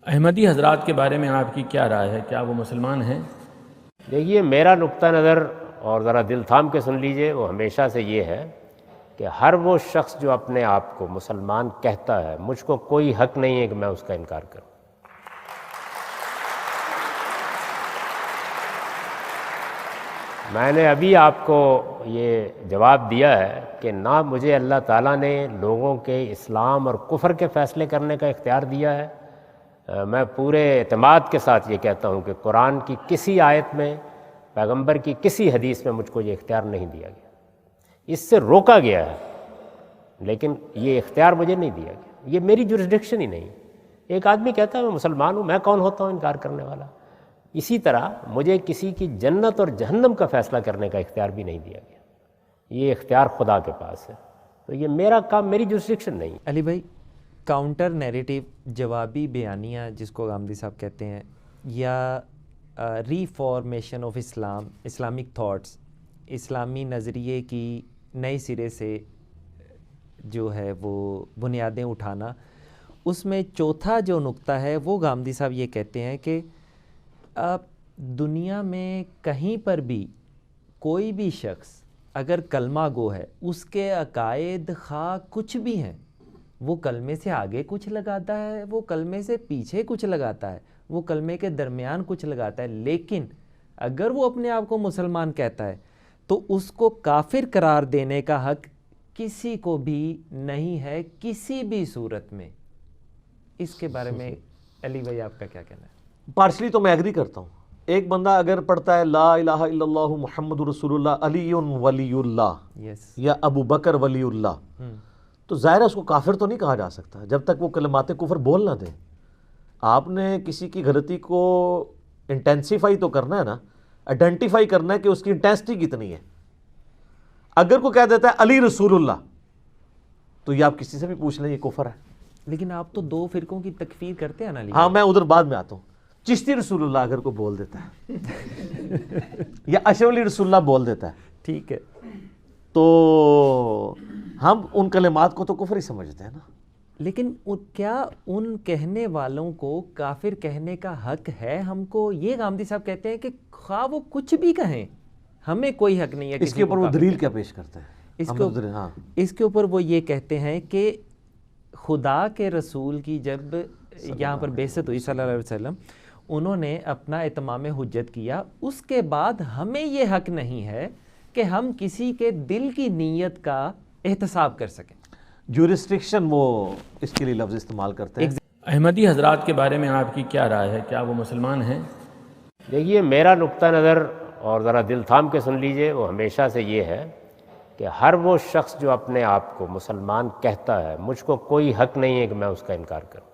احمدی حضرات کے بارے میں آپ کی کیا رائے ہے؟ کیا وہ مسلمان ہیں؟ دیکھیے، میرا نقطہ نظر، اور ذرا دل تھام کے سن لیجئے، وہ ہمیشہ سے یہ ہے کہ ہر وہ شخص جو اپنے آپ کو مسلمان کہتا ہے، مجھ کو کوئی حق نہیں ہے کہ میں اس کا انکار کروں۔ میں نے ابھی آپ کو یہ جواب دیا ہے کہ نہ مجھے اللہ تعالیٰ نے لوگوں کے اسلام اور کفر کے فیصلے کرنے کا اختیار دیا ہے۔ میں پورے اعتماد کے ساتھ یہ کہتا ہوں کہ قرآن کی کسی آیت میں، پیغمبر کی کسی حدیث میں مجھ کو یہ اختیار نہیں دیا گیا۔ اس سے روکا گیا ہے، لیکن یہ اختیار مجھے نہیں دیا گیا۔ یہ میری جورسڈکشن ہی نہیں۔ ایک آدمی کہتا ہے میں مسلمان ہوں، میں کون ہوتا ہوں انکار کرنے والا؟ اسی طرح مجھے کسی کی جنت اور جہنم کا فیصلہ کرنے کا اختیار بھی نہیں دیا گیا۔ یہ اختیار خدا کے پاس ہے، تو یہ میرا کام، میری جورسڈکشن نہیں۔ علی بھائی، کاؤنٹر نیریٹیو، جوابی بیانیہ جس کو غامدی صاحب کہتے ہیں، یا reformation of Islam, Islamic thoughts, اسلامی نظریے کی نئے سرے سے جو ہے وہ بنیادیں اٹھانا، اس میں چوتھا جو نقطہ ہے وہ غامدی صاحب یہ کہتے ہیں کہ دنیا میں کہیں پر بھی کوئی بھی شخص اگر کلمہ گو ہے، اس کے عقائد خواہ کچھ بھی ہیں، وہ کلمے سے آگے کچھ لگاتا ہے، وہ کلمے سے پیچھے کچھ لگاتا ہے، وہ کلمے کے درمیان کچھ لگاتا ہے، لیکن اگر وہ اپنے آپ کو مسلمان کہتا ہے تو اس کو کافر قرار دینے کا حق کسی کو بھی نہیں ہے، کسی بھی صورت میں۔ اس کے بارے میں علی بھائی آپ کا کیا کہنا ہے؟ پارشلی تو میں ایگری کرتا ہوں۔ ایک بندہ اگر پڑھتا ہے لا الہ الا اللہ محمد رسول اللہ علی ولی اللہ یا ابو بکر ولی اللہ، تو ظاہر ہے اس کو کافر تو نہیں کہا جا سکتا جب تک وہ کلمات کفر بول نہ دے۔ آپ نے کسی کی غلطی کو انٹینسیفائی تو کرنا ہے نا، آئیڈینٹیفائی کرنا ہے کہ اس کی انٹینسٹی کتنی ہے۔ اگر کوئی کہہ دیتا ہے علی رسول اللہ، تو یہ آپ کسی سے بھی پوچھ لیں، یہ کفر ہے۔ لیکن آپ تو دو فرقوں کی تکفیر کرتے ہیں نا علی؟ ہاں، میں ادھر بعد میں آتا ہوں۔ چشتی رسول اللہ اگر کوئی بول دیتا ہے یا اشولی رسول اللہ بول دیتا ہے، ٹھیک ہے، تو ہم ان کلمات کو تو کفر ہی سمجھتے ہیں نا۔ لیکن کیا ان کہنے والوں کو کافر کہنے کا حق ہے ہم کو؟ یہ غامدی صاحب کہتے ہیں کہ خواہ وہ کچھ بھی کہیں، ہمیں کوئی حق نہیں ہے۔ اس کے اوپر وہ دلیل کیا پیش کرتے ہیں؟ اس کے اوپر وہ یہ کہتے ہیں کہ خدا کے رسول کی جب یہاں پر بعثت ہوئی صلی اللہ علیہ وسلم، انہوں نے اپنا اتمام حجت کیا، اس کے بعد ہمیں یہ حق نہیں ہے کہ ہم کسی کے دل کی نیت کا احتساب کر سکیں۔ جورسڈکشن وہ اس کے لیے لفظ استعمال کرتے ہیں۔ احمدی حضرات کے بارے میں آپ کی کیا رائے ہے؟ کیا وہ مسلمان ہیں؟ دیکھیے، میرا نقطہ نظر، اور ذرا دل تھام کے سن لیجئے، وہ ہمیشہ سے یہ ہے کہ ہر وہ شخص جو اپنے آپ کو مسلمان کہتا ہے، مجھ کو کوئی حق نہیں ہے کہ میں اس کا انکار کروں۔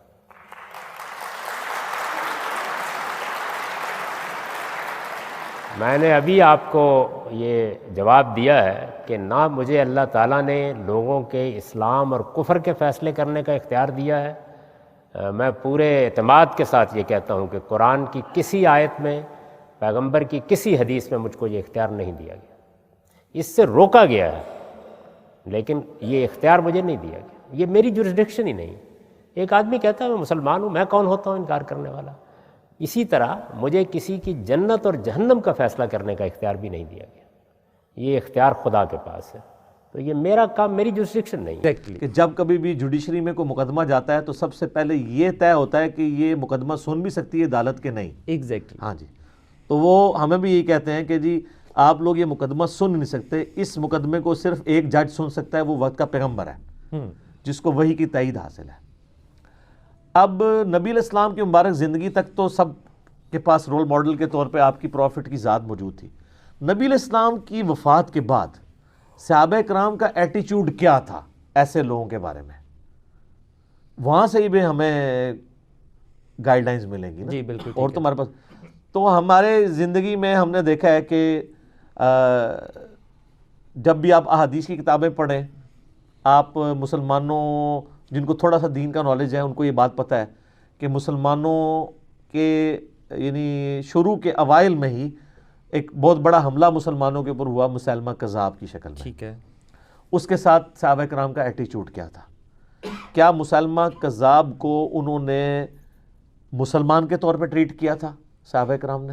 میں نے ابھی آپ کو یہ جواب دیا ہے کہ نہ مجھے اللہ تعالیٰ نے لوگوں کے اسلام اور کفر کے فیصلے کرنے کا اختیار دیا ہے۔ میں پورے اعتماد کے ساتھ یہ کہتا ہوں کہ قرآن کی کسی آیت میں، پیغمبر کی کسی حدیث میں مجھ کو یہ اختیار نہیں دیا گیا۔ اس سے روکا گیا ہے، لیکن یہ اختیار مجھے نہیں دیا گیا۔ یہ میری جورسڈکشن ہی نہیں۔ ایک آدمی کہتا ہے میں مسلمان ہوں، میں کون ہوتا ہوں انکار کرنے والا؟ اسی طرح مجھے کسی کی جنت اور جہنم کا فیصلہ کرنے کا اختیار بھی نہیں دیا گیا۔ یہ اختیار خدا کے پاس ہے، تو یہ میرا کام، میری جورسڈکشن نہیں ہے۔ کہ جب کبھی بھی جوڈیشری میں کوئی مقدمہ جاتا ہے تو سب سے پہلے یہ طے ہوتا ہے کہ یہ مقدمہ سن بھی سکتی ہے عدالت کے نہیں۔ ایگزیکٹلی، ہاں جی، تو وہ ہمیں بھی یہی کہتے ہیں کہ جی آپ لوگ یہ مقدمہ سن نہیں سکتے، اس مقدمے کو صرف ایک جج سن سکتا ہے، وہ وقت کا پیغمبر ہے جس کو وحی کی تائید حاصل ہے۔ اب نبی علیہ السلام کی مبارک زندگی تک تو سب کے پاس رول ماڈل کے طور پہ آپ کی پروفٹ کی ذات موجود تھی۔ نبی علیہ السلام کی وفات کے بعد صحابہ کرام کا ایٹیچیوڈ کیا تھا ایسے لوگوں کے بارے میں، وہاں سے ہی بھی ہمیں گائیڈ لائنز ملیں گی نا۔ جی بالکل، اور تمہارے پاس تو ہمارے زندگی میں ہم نے دیکھا ہے کہ جب بھی آپ احادیث کی کتابیں پڑھیں، آپ مسلمانوں جن کو تھوڑا سا دین کا نالج ہے ان کو یہ بات پتہ ہے کہ مسلمانوں کے یعنی شروع کے اوائل میں ہی ایک بہت بڑا حملہ مسلمانوں کے اوپر ہوا مسیلمہ کذاب کی شکل میں۔ ٹھیک ہے، اس کے ساتھ صحابہ کرام کا ایٹیچیوڈ کیا تھا؟ کیا مسیلمہ کذاب کو انہوں نے مسلمان کے طور پہ ٹریٹ کیا تھا صحابہ کرام نے,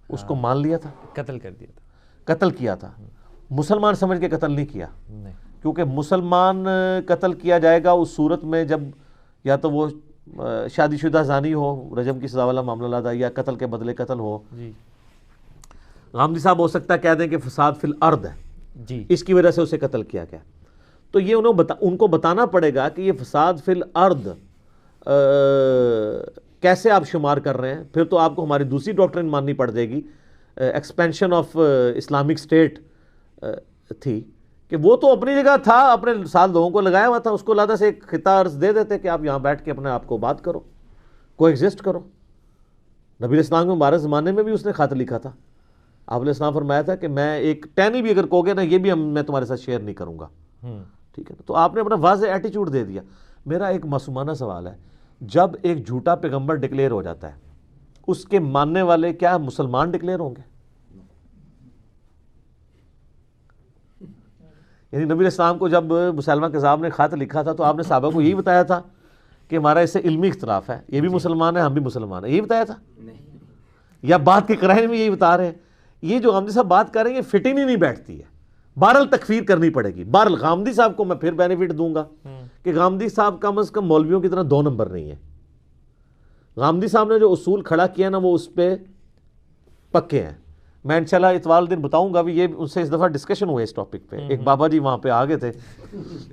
اس کو مان لیا تھا, قتل کر دیا تھا, قتل کیا تھا. مسلمان سمجھ کے قتل نہیں کیا, نہیں, کیونکہ مسلمان قتل کیا جائے گا اس صورت میں جب یا تو وہ شادی شدہ زانی ہو, رجم کی سزا والا معاملہ لادا, یا قتل کے بدلے قتل ہو. جی غامدی صاحب ہو سکتا ہے کہہ دیں کہ فساد فی الارض ہے, جی, اس کی وجہ سے اسے قتل کیا گیا. تو یہ ان کو بتانا پڑے گا کہ یہ فساد فی الارض کیسے آپ شمار کر رہے ہیں. پھر تو آپ کو ہماری دوسری ڈاکٹرن ماننی پڑ جائے گی, ایکسپینشن آف اسلامک اسٹیٹ تھی, کہ وہ تو اپنی جگہ تھا, اپنے ساتھ لوگوں کو لگایا ہوا تھا, اس کو لادہ سے ایک خطہ عرض دے دیتے کہ آپ یہاں بیٹھ کے اپنے آپ کو بات کرو, کو ایگزسٹ کرو. نبی علیہ السلام کے مبارک زمانے میں بھی اس نے خط لکھا تھا. آپ علیہ السلام فرمایا تھا کہ میں ایک ٹینی بھی اگر کہو گے نا, یہ بھی میں تمہارے ساتھ شیئر نہیں کروں گا. ٹھیک ہے نا, تو آپ نے اپنا واضح ایٹیچیوڈ دے دیا. میرا ایک معصومانہ سوال ہے, جب ایک جھوٹا پیغمبر ڈکلیئر ہو جاتا ہے, اس کے ماننے والے کیا مسلمان ڈکلیئر ہوں گے؟ یعنی نبی علیہ السلام کو جب مسلمہ کذاب نے خط لکھا تھا تو آپ نے صحابہ کو یہی بتایا تھا کہ ہمارا اس سے علمی اختلاف ہے, یہ بھی مسلمان ہے, ہم بھی مسلمان ہیں, یہی بتایا تھا؟ یا بات کے قرائن میں یہی بتا رہے ہیں؟ یہ جو غامدی صاحب بات کر رہے ہیں یہ فٹنگ ہی نہیں بیٹھتی ہے. بہرحال تکفیر کرنی پڑے گی. بہرحال غامدی صاحب کو میں پھر بینیفٹ دوں گا کہ غامدی صاحب کم از کم مولویوں کی طرح 2 نمبر نہیں ہے. غامدی صاحب نے جو اصول کھڑا کیا نا وہ اس پہ پکے ہیں. میں انشاءاللہ اتوار دن بتاؤں گا بھی, یہ ان سے اس دفعہ ڈسکشن ہوئے اس ٹاپک پہ. ایک بابا جی وہاں پہ آگے تھے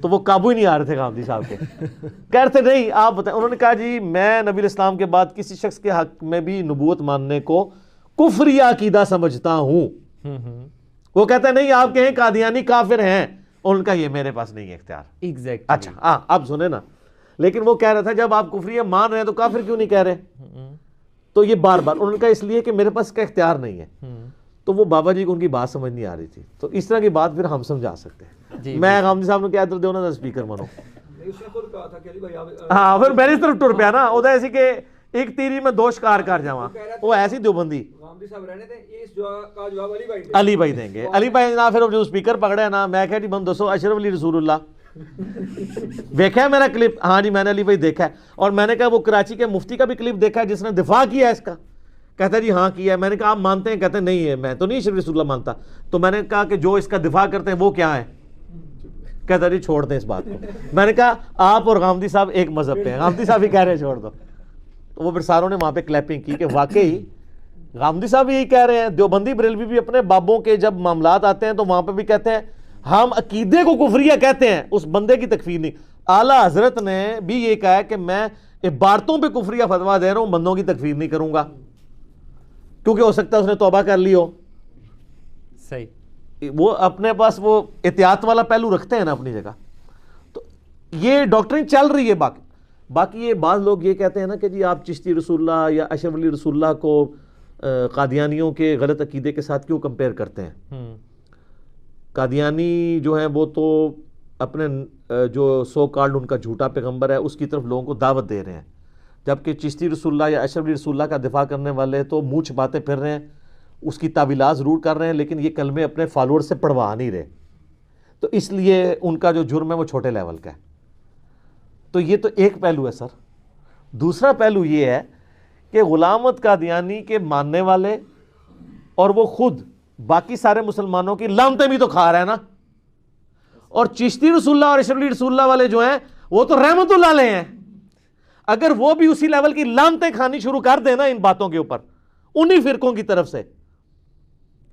تو وہ قابو ہی نہیں آ رہے تھے غامدی صاحب کے, کہہ رہے تھے نہیں آپ بتائیں. انہوں نے کہا جی میں نبی علیہ السلام کے بعد کسی شخص کے حق میں بھی نبوت ماننے کو کفری عقیدہ سمجھتا ہوں. وہ کہتا ہے نہیں آپ کہیں قادیانی کافر ہیں, ان کا یہ میرے پاس نہیں ہے اختیار. ایگزیکٹ. اچھا اب سنیں نا, لیکن وہ کہہ رہا تھا جب آپ کفری مان رہے ہیں تو کافر کیوں نہیں کہہ رہے؟ تو یہ بار بار انہوں نے کہا اس لیے کہ میرے پاس اس کا اختیار نہیں ہے. تو وہ بابا جی کو ان کی بات سمجھ نہیں آ رہی تھی. تو اس طرح کی بات پھر ہم سمجھا سکتے ہیں. میں غامدی صاحب نے کیا ادھر دیو نا اسپیکر منو, ہاں پھر میری طرف ٹر پیا نا, وہ ایسی کہ ایک تیری میں 2 شکار کر جاواں. وہ ایسی دیوبندی علی بھائی دیں گے. علی بھائی نا پھر جو اسپیکر پکڑے نا, میں کہا جی بند دسو اشرف علی رسول اللہ دیکھا ہے میرا کلپ؟ ہاں جی میں نے علی بھائی دیکھا ہے. اور میں نے کہا وہ کراچی کے مفتی کا بھی کلپ دیکھا ہے جس نے دفاع کیا ہے اس کا؟ کہتا ہے جی ہاں کیا ہے. میں نے کہا آپ مانتے ہیں؟ کہتے ہیں نہیں ہے, میں تو نہیں اشرف رسول اللہ مانتا. تو میں نے کہا کہ جو اس کا دفاع کرتے ہیں وہ کیا ہے؟ کہتا ہے جی چھوڑ دیں اس بات کو. میں نے کہا آپ اور غامدی صاحب ایک مذہب پہ ہیں, غامدی صاحب ہی کہہ رہے ہیں چھوڑ دو. تو وہ پھر ساروں نے وہاں پہ کلیپنگ کی کہ واقعی غامدی صاحب یہی کہہ رہے ہیں. دیوبندی بریلوی بھی اپنے بابوں کے جب معاملات آتے ہیں تو وہاں پہ بھی کہتے ہیں ہم عقیدے کو کفریہ کہتے ہیں, اس بندے کی تکفیر نہیں. اعلیٰ حضرت نے بھی یہ کہا ہے کہ میں عبارتوں پہ کفریہ فتویٰ دے رہا ہوں, بندوں کی تکفیر نہیں کروں گا, کیونکہ ہو سکتا ہے اس نے توبہ کر لی ہو. صحیح. وہ اپنے پاس وہ احتیاط والا پہلو رکھتے ہیں نا اپنی جگہ. تو یہ ڈاکٹرین چل رہی ہے. باقی یہ بعض لوگ یہ کہتے ہیں نا کہ جی آپ چشتی رسول اللہ یا اشرف علی رسول اللہ کو قادیانیوں کے غلط عقیدے کے ساتھ کیوں کمپیئر کرتے ہیں؟ قادیانی جو ہیں وہ تو اپنے جو سو کالڈ ان کا جھوٹا پیغمبر ہے اس کی طرف لوگوں کو دعوت دے رہے ہیں, جبکہ چشتی رسول اللہ یا اشرف علی رسول اللہ کا دفاع کرنے والے تو منہ چھپاتے پھر رہے ہیں, اس کی تعویلات ضرور کر رہے ہیں لیکن یہ کلمے اپنے فالوور سے پڑھوا نہیں رہے. تو اس لیے ان کا جو جرم ہے وہ چھوٹے لیول کا ہے. تو یہ تو ایک پہلو ہے سر. دوسرا پہلو یہ ہے کہ غلام احمد قادیانی کے ماننے والے اور وہ خود باقی سارے مسلمانوں کی لعنتیں بھی تو کھا رہے ہیں نا. اور چشتی رسول اللہ اور اشرف علی رسول اللہ والے جو ہیں وہ تو رحمت اللہ علیہ ہیں. اگر وہ بھی اسی لیول کی لعنتیں کھانی شروع کر دیں نا ان باتوں کے اوپر انہی فرقوں کی طرف سے,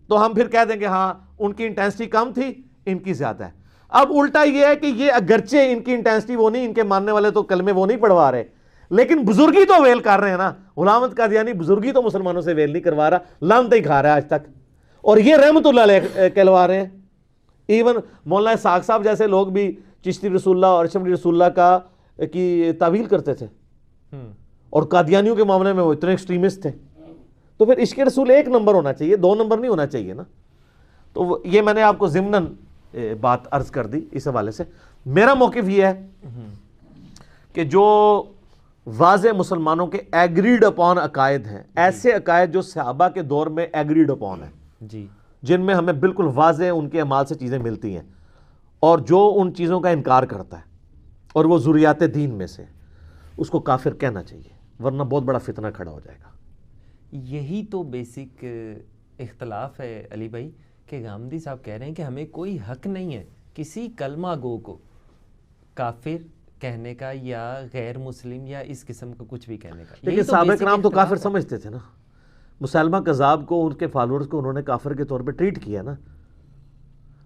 تو ہم پھر کہہ دیں گے ہاں ان کی انٹینسٹی کم تھی, ان کی زیادہ ہے. اب الٹا یہ ہے کہ یہ اگرچہ ان کی انٹینسٹی وہ نہیں, ان کے ماننے والے تو کلمے وہ نہیں پڑھوا رہے, لیکن بزرگی تو ویل کر رہے ہیں نا. غلام احمد قادیانی بزرگی تو مسلمانوں سے ویل نہیں کروا رہا, لعنتیں ہی کھا رہا ہے آج تک, اور یہ رحمت اللہ علیہ کہلوا رہے ہیں. ایون مولانا اسحاق صاحب جیسے لوگ بھی چشتی رسول اللہ اور اشرف علی رسول اللہ کی تعویل کرتے تھے, اور قادیانیوں کے معاملے میں وہ اتنے ایکسٹریمسٹ تھے. تو پھر عشق رسول 1 نمبر ہونا چاہیے, 2 نمبر نہیں ہونا چاہیے نا. تو یہ میں نے آپ کو ضمناً بات عرض کر دی. اس حوالے سے میرا موقف یہ ہے کہ جو واضح مسلمانوں کے ایگریڈ اپون عقائد ہیں, ایسے عقائد جو صحابہ کے دور میں ایگریڈ اپون ہیں, جی, جن میں ہمیں بالکل واضح ان کے اعمال سے چیزیں ملتی ہیں, اور جو ان چیزوں کا انکار کرتا ہے اور وہ ذریات دین میں سے, اس کو کافر کہنا چاہیے. ورنہ بہت بڑا فتنہ کھڑا ہو جائے گا. یہی تو بیسک اختلاف ہے علی بھائی کہ غامدی صاحب کہہ رہے ہیں کہ ہمیں کوئی حق نہیں ہے کسی کلمہ گو کو کافر کہنے کا یا غیر مسلم یا اس قسم کا کچھ بھی کہنے کا. لیکن صحابہ کرام تو کافر سمجھتے تھے نا. مسلمہ کذاب کو ان کے فالورز کو انہوں نے کافر کے طور پہ ٹریٹ کیا نا.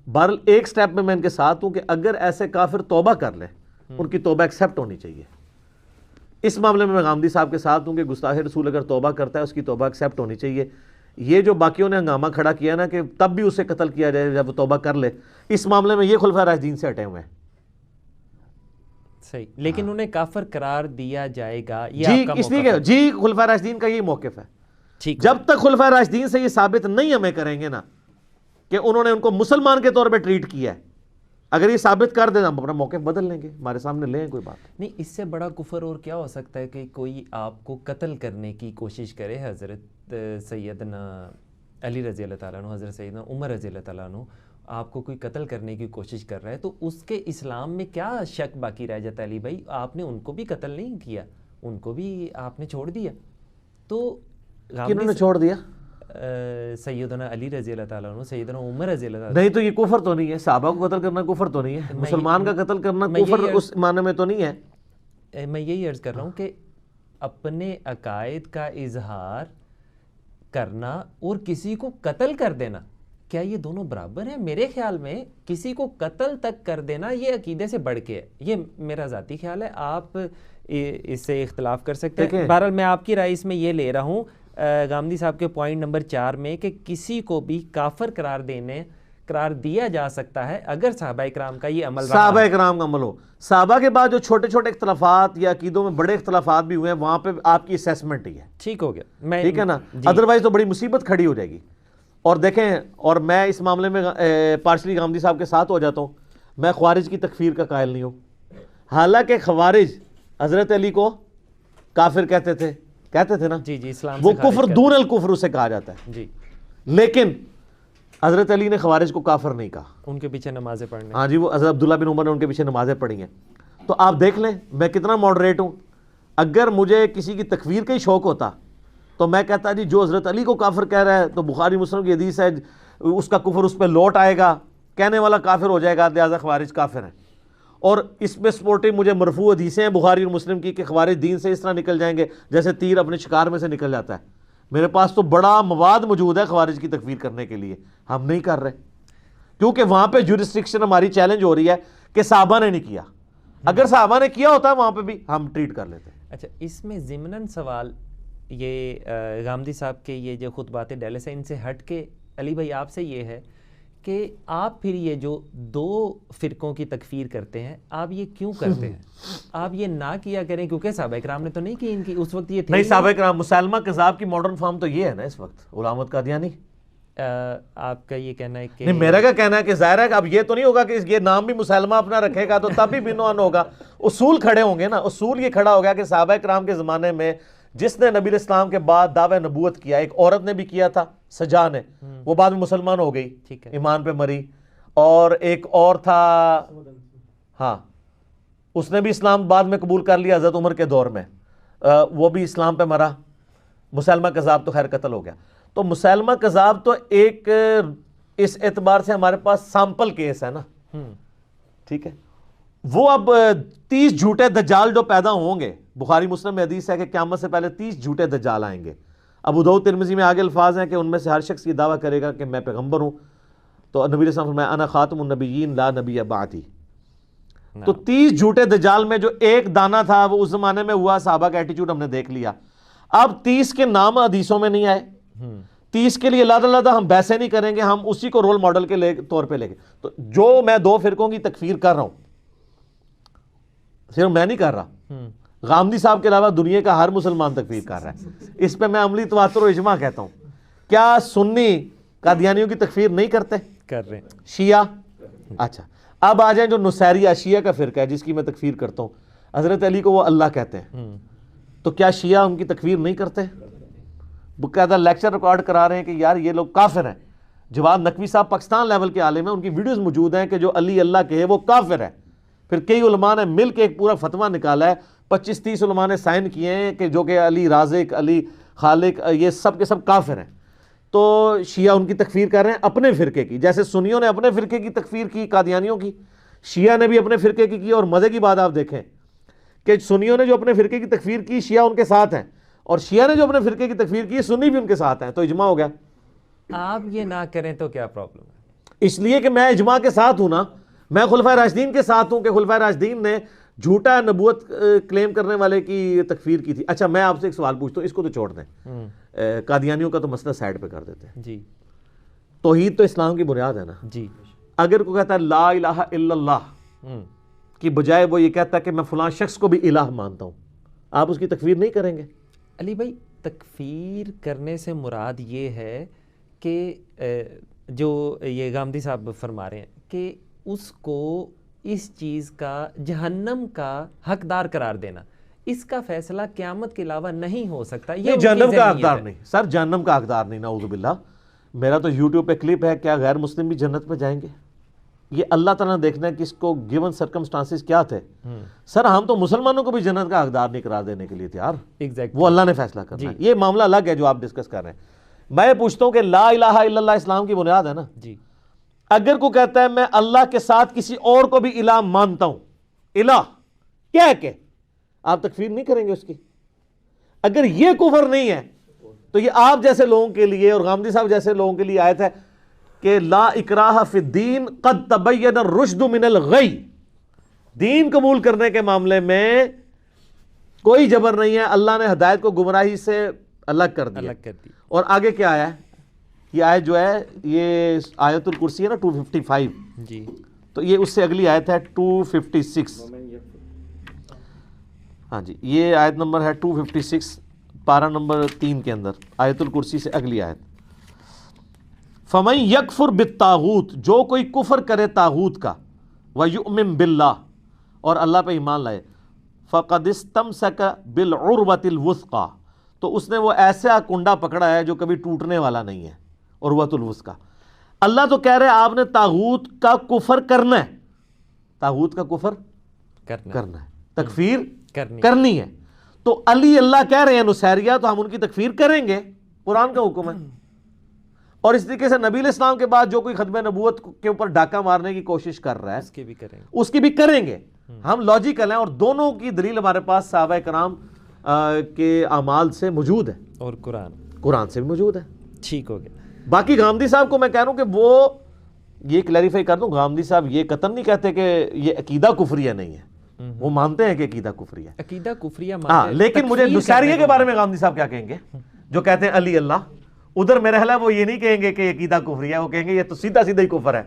بہرحال ایک سٹیپ میں ان کے ساتھ ہوں کہ اگر ایسے کافر توبہ کر لیں ان کی توبہ ایکسیپٹ ہونی چاہیے. اس معاملے میں غامدی صاحب کے ساتھ ہوں کہ گستاخ رسول اگر توبہ کرتا ہے اس کی توبہ ایکسیپٹ ہونی چاہیے. یہ جو باقیوں نے ہنگامہ کھڑا کیا نا کہ تب بھی اسے قتل کیا جائے جب وہ توبہ کر لے, اس معاملے میں یہ خلفاء راشدین سے ہٹے ہوئے ہیں. صحیح, لیکن انہیں کافر قرار دیا جائے گا یہ جی آپ کا اس لیے کہ جی خلفاء راشدین کا یہ موقف ہے. ٹھیک, جب تک خلفاء راشدین سے یہ ثابت نہیں ہمیں کریں گے نا کہ انہوں نے ان کو مسلمان کے طور پہ ٹریٹ کیا ہے, اگر یہ ثابت کر دیں ہم اپنا موقف بدل لیں گے, ہمارے سامنے لیں کوئی بات نہیں. اس سے بڑا کفر اور کیا ہو سکتا ہے کہ کوئی آپ کو قتل کرنے کی کوشش کرے. حضرت سیدنا علی رضی اللہ تعالیٰ عنہ, حضرت سیدنا عمر رضی اللہ تعالیٰ عنہ آپ کو کوئی قتل کرنے کی کوشش کر رہا ہے, تو اس کے اسلام میں کیا شک باقی رہ جاتا ہے علی بھائی؟ آپ نے ان کو بھی قتل نہیں کیا, ان کو بھی آپ نے چھوڑ دیا. تو کنہوں نے چھوڑ دیا؟ سیدنا علی رضی اللہ تعالیٰ عنہ, سیدنا عمر رضی اللہ تعالیٰ. نہیں تو یہ کفر تو نہیں ہے, صحابہ کو قتل کرنا کفر تو نہیں ہے, مسلمان کا قتل کرنا کفر اس معنی میں تو نہیں ہے. میں یہی عرض کر رہا ہوں کہ اپنے عقائد کا اظہار کرنا اور کسی کو قتل کر دینا, کیا یہ دونوں برابر ہیں؟ میرے خیال میں کسی کو قتل تک کر دینا یہ عقیدے سے بڑھ کے ہے. یہ میرا ذاتی خیال ہے, آپ اس سے اختلاف کر سکتے ہیں. بہرحال میں آپ کی رائے اس میں یہ لے رہا ہوں غامدی صاحب کے پوائنٹ نمبر 4 میں کہ کسی کو بھی کافر قرار دیا جا سکتا ہے اگر صحابہ اکرام کا یہ عمل صحابہ اکرام کا عمل ہو. صحابہ کے بعد جو چھوٹے چھوٹے اختلافات یا عقیدوں میں بڑے اختلافات بھی ہوئے ہیں وہاں پہ آپ کی اسیسمنٹ ہی ہے. ٹھیک ہو گیا, ٹھیک ہے نا, ادروائز تو بڑی مصیبت کھڑی ہو جائے گی. اور دیکھیں, اور میں اس معاملے میں پارشلی غامدی صاحب کے ساتھ ہو جاتا ہوں. میں خوارج کی تکفیر کا قائل نہیں ہوں, حالانکہ خوارج حضرت علی کو کافر کہتے تھے نا. جی اسلام وہ کفر دون الکفر اسے کہا جاتا ہے. جی, لیکن حضرت علی نے خوارج کو کافر نہیں کہا. ان کے پیچھے نمازیں پڑھنے. ہاں جی, وہ حضرت عبداللہ بن عمر نے ان کے پیچھے نمازیں پڑھی ہیں. تو آپ دیکھ لیں میں کتنا ماڈریٹ ہوں. اگر مجھے کسی کی تکفیر کا ہی شوق ہوتا تو میں کہتا جی جو حضرت علی کو کافر کہہ رہا ہے تو بخاری مسلم کی حدیث ہے اس کا کفر اس پہ لوٹ آئے گا, کہنے والا کافر ہو جائے گا, لہٰذا خوارج کافر ہیں. اور اس پہ سپورٹنگ مجھے مرفوع حدیثیں ہیں بخاری اور مسلم کی کہ خوارج دین سے اس طرح نکل جائیں گے جیسے تیر اپنے شکار میں سے نکل جاتا ہے. میرے پاس تو بڑا مواد موجود ہے خوارج کی تکفیر کرنے کے لیے, ہم نہیں کر رہے کیونکہ وہاں پہ جورسڈکشن ہماری چیلنج ہو رہی ہے کہ صحابہ نے نہیں کیا. اگر صحابہ نے کیا ہوتا وہاں پہ بھی ہم ٹریٹ کر لیتے. اچھا, اس میں ضمناً سوال یہ غامدی صاحب کے یہ جو خطبات ڈیلس ہیں ان سے ہٹ کے علی بھائی آپ سے یہ ہے کہ آپ پھر یہ جو 2 فرقوں کی تکفیر کرتے ہیں آپ یہ کیوں کرتے ہیں؟ آپ یہ نہ کیا کریں, کیونکہ صحابہ کرام نے تو نہیں کی ان کی اس وقت یہ تھے نہیں. صحابہ کرام مسلمہ کذاب کی ماڈرن فارم تو یہ ہے نا اس وقت, غلام احمد قادیانی. آپ کا یہ کہنا ہے کہ نہیں, میرا کیا کہنا ہے کہ ظاہر ہے کہ اب یہ تو نہیں ہوگا کہ یہ نام بھی مسلمہ اپنا رکھے گا تو تب بھی بنوان ہوگا. اصول کھڑے ہوں گے نا. اصول یہ کھڑا ہو گیا کہ صحابہ کرام کے زمانے میں جس نے نبی اسلام کے بعد دعوی نبوت کیا, ایک عورت نے بھی کیا تھا سجا نے, وہ بعد میں مسلمان ہو گئی, ایمان پہ مری. اور ایک اور تھا, ہاں اس نے بھی اسلام بعد میں قبول کر لیا حضرت عمر کے دور میں, وہ بھی اسلام پہ مرا. مسلمہ کذاب تو خیر قتل ہو گیا. تو مسلمہ کذاب تو ایک اس اعتبار سے ہمارے پاس سیمپل کیس ہے نا, ٹھیک ہے. وہ اب 30 جھوٹے دجال جو پیدا ہوں گے, بخاری مسلم میں حدیث ہے کہ قیامت سے پہلے 30 جھوٹے دجال آئیں گے. ابو داؤد ترمذی میں آگے الفاظ ہیں کہ ان میں سے ہر شخص یہ دعویٰ کرے گا کہ میں پیغمبر ہوں. تو نبی صلی اللہ علیہ وسلم فرمایا انا خاتم النبیین لا نبی بعدی. تو 30 جھوٹے دجال میں جو ایک دانہ تھا وہ اس زمانے میں ہوا, صحابہ کا ایٹیچیوڈ ہم نے دیکھ لیا. اب 30 کے نام حدیثوں میں نہیں آئے, 30 کے لیے اللہ ہم ویسے نہیں کریں گے, ہم اسی کو رول ماڈل کے طور پہ لے گے. تو جو میں 2 فرقوں کی تکفیر کر رہا ہوں صرف میں نہیں کر رہا, غامدی صاحب کے علاوہ دنیا کا ہر مسلمان تکفیر کر رہا ہے. اس پہ میں عملی تواتر و اجماع کہتا ہوں. کیا سنی قادیانیوں کی تکفیر نہیں کرتے؟ کر رہے ہیں. شیعہ, اچھا اب آ جائیں جو نصیریہ شیعہ کا فرقہ ہے جس کی میں تکفیر کرتا ہوں, حضرت علی کو وہ اللہ کہتے ہیں, تو کیا شیعہ ان کی تکفیر نہیں کرتے؟ باقاعدہ لیکچر ریکارڈ کرا رہے ہیں کہ یار یہ لوگ کافر ہیں. جواد نقوی صاحب پاکستان لیول کے عالم ہیں, ان کی ویڈیوز موجود ہیں کہ جو علی اللہ کہے وہ کافر ہے. پھر کئی علماء نے مل کے ایک پورا فتویٰ نکالا ہے 25-30 علماء نے سائن کیے ہیں کہ جو کہ علی رازق، علی خالق، یہ سب کے سب کافر ہیں. تو شیعہ ان کی تکفیر کر رہے ہیں اپنے فرقے کی، جیسے سنیوں نے اپنے فرقے کی تکفیر کی قادیانیوں کی، شیعہ نے بھی اپنے فرقے کی. اور مزے کی بات آپ دیکھیں کہ سنیوں نے جو اپنے فرقے کی تکفیر کی شیعہ ان کے ساتھ ہیں، اور شیعہ نے جو اپنے فرقے کی تکفیر کی سنی بھی ان کے ساتھ ہیں. تو اجماع ہو گیا. آپ یہ نہ کریں تو کیا پرابلم ہے؟ اس لیے کہ میں اجماع کے ساتھ ہوں نا، میں خلفائے راشدین کے ساتھ ہوں کہ خلفائے راشدین نے جھوٹا نبوت کلیم کرنے والے کی تکفیر کی تھی. اچھا میں آپ سے ایک سوال پوچھتا ہوں، اس کو تو چھوڑ دیں، قادیانیوں کا تو مسئلہ سائڈ پہ کر دیتے ہیں. جی توحید تو اسلام کی بنیاد ہے نا. جی. اگر کوئی کہتا ہے لا الہ الا اللہ کی بجائے وہ یہ کہتا ہے کہ میں فلاں شخص کو بھی الہ مانتا ہوں، آپ اس کی تکفیر نہیں کریں گے؟ علی بھائی تکفیر کرنے سے مراد یہ ہے کہ جو یہ گامدی صاحب فرما رہے ہیں کہ اس کو اس چیز کا جہنم کا حقدار قرار دینا، اس کا فیصلہ قیامت کے علاوہ نہیں ہو سکتا. یہ جہنم کا حقدار نہیں سر، جہنم کا حقدار نہیں، نعوذ باللہ. میرا تو یوٹیوب پہ کلپ ہے، کیا غیر مسلم بھی جنت میں جائیں گے؟ یہ اللہ تعالیٰ نے دیکھنا ہے کہ اس کو گیون سرکمسٹانسز کیا تھے. سر ہم تو مسلمانوں کو بھی جنت کا حقدار نہیں قرار دینے کے لیے تیار، وہ اللہ نے فیصلہ کرنا ہے. یہ معاملہ الگ ہے جو آپ ڈسکس کر رہے ہیں. میں پوچھتا ہوں کہ لا الہ الا اللہ اسلام کی بنیاد ہے نا. جی. اگر کوئی کہتا ہے میں اللہ کے ساتھ کسی اور کو بھی الہ مانتا ہوں، الہ کیا ہے کہ آپ تکفیر نہیں کریں گے اس کی؟ اگر یہ کفر نہیں ہے تو یہ آپ جیسے لوگوں کے لیے اور غامدی صاحب جیسے لوگوں کے لیے آیت ہے کہ لا اکراہ فی الدین قد تبین الرشد من الغی. دین قبول کرنے کے معاملے میں کوئی جبر نہیں ہے، اللہ نے ہدایت کو گمراہی سے الگ کر دیا. اور آگے کیا آیا ہے؟ یہ آیت جو ہے یہ آیت الکرسی ہے نا 255. جی. تو یہ اس سے اگلی آیت ہے 256. ہاں جی یہ آیت نمبر ہے 256 پارہ نمبر 3 کے اندر، آیت الکرسی سے اگلی آیت. فَمَن يَكْفُرْ بِالطَّاغُوتِ، جو کوئی کفر کرے طاغوت کا، وَيُؤْمِن بِاللَّهِ، اور اللہ پہ ایمان لائے، فَقَدِ اسْتَمْسَكَ بِالْعُرْوَةِ الْوُثْقَىٰ، تو اس نے وہ ایسا کنڈا پکڑا ہے جو کبھی ٹوٹنے والا نہیں ہے، عروۃ الوثقیٰ. اللہ تو کہہ رہے آپ نے طاغوت کا کفر کرنا ہے، طاغوت کا کفر کرنا ہے، تکفیر کرنی ہے. تو علی اللہ کہہ رہے ہیں نصیریہ، تو ہم ان کی تکفیر کریں گے، قرآن کا حکم ہے. اور اس طریقے سے نبی علیہ السلام کے بعد جو کوئی ختم نبوت کے اوپر ڈاکہ مارنے کی کوشش کر رہا ہے اس کی بھی کریں گے. ہم لاجیکل ہیں، اور دونوں کی دلیل ہمارے پاس صحابہ کرام کے اعمال سے موجود ہے اور قرآن سے بھی موجود ہے. ٹھیک ہو گیا. باقی غامدی صاحب کو میں کہہ رہا ہوں کہ وہ یہ کلیریفائی کر دوں، غامدی صاحب یہ قطعاً نہیں کہتے کہ یہ عقیدہ کفریہ نہیں ہے، وہ مانتے ہیں کہ عقیدہ کفریہ ہے. عقیدہ کفریہ ہاں، لیکن مجھے نصیریہ کے بارے میں غامدی صاحب کیا کہیں گے جو کہتے ہیں علی اللہ؟ ادھر میرا خیال ہے وہ یہ نہیں کہیں گے کہ عقیدہ کفریہ ہے، وہ کہیں گے یہ تو سیدھا سیدھا ہی کفر ہے.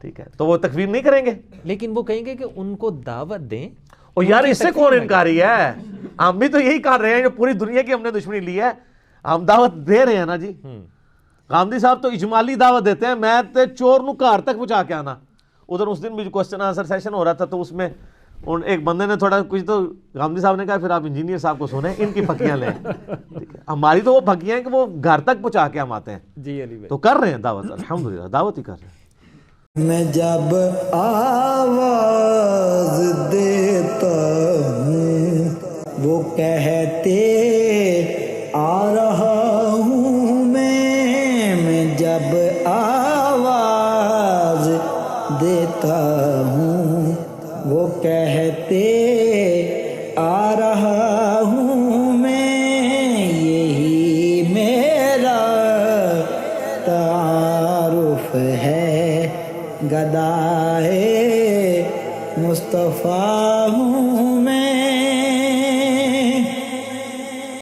ٹھیک ہے، تو وہ تکفیر نہیں کریں گے، لیکن وہ کہیں گے کہ ان کو دعوت دیں. اور یار اس سے کون انکاری ہے؟ ہم بھی تو یہی کر رہے ہیں، جو پوری دنیا کی ہم نے دشمنی لی ہے، ہم دعوت دے رہے ہیں نا جی. غامدی صاحب تو اجمالی دعوت دیتے ہیں، میں تے چور نو گھر تک پہنچا کے آنا. ادھر اس دن بھی کوسچن آنسر سیشن ہو رہا تھا، تو اس میں ایک بندے نے تھوڑا کچھ، تو غامدی صاحب نے کہا پھر آپ انجینئر صاحب کو سنیں، ان کی پھکیاں لیں. ہماری تو وہ پھکیاں ہیں کہ وہ گھر تک پہنچا کے ہم آتے ہیں. جی علی بھائی تو کر رہے ہیں دعوت، الحمدللہ دعوت ہی کر رہے ہیں. میں جب آواز دیتا ہوں وہ کہتے آ رہا ہوں میں جب آواز دیتا ہوں وہ کہتے آ رہا ہوں میں، یہی میرا تعارف ہے، گدائے مصطفیٰ ہوں میں.